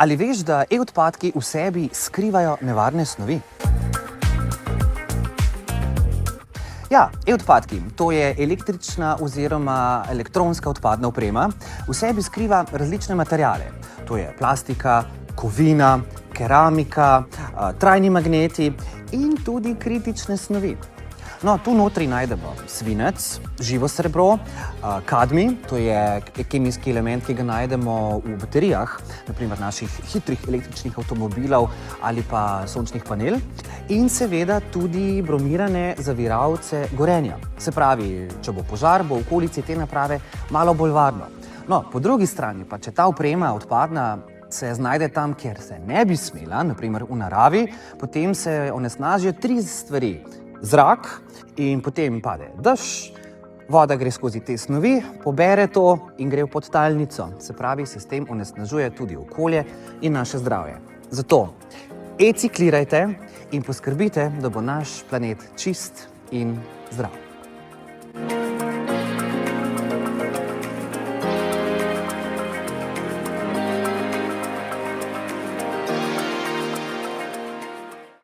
Ali veš, da e-odpadki v sebi skrivajo nevarne snovi? Ja, e-odpadki, to je električna oziroma elektronska odpadna oprema, v sebi skriva različne materiale. To je plastika, kovina, keramika, trajni magneti in tudi kritične snovi. No, tu notri najdemo svinec, živo srebro, kadmij, to je kemijski element, ki ga najdemo v baterijah, naprimer naših hitrih električnih avtomobilov ali pa sončnih panel, in seveda tudi bromirane zaviralce gorenja. Se pravi, če bo požar, bo v okolici te naprave malo bolj varno. No, po drugi strani pa, če ta oprema odpadna se znajde tam, kjer se ne bi smela, naprimer v naravi, potem se onesnažijo 3 stvari. Zrak in potem pade dež, voda gre skozi te snovi, pobere to in gre v podtalnico. Se pravi, se s tem onesnažuje tudi okolje in naše zdravje. Zato reciklirajte in poskrbite, da bo naš planet čist in zdrav.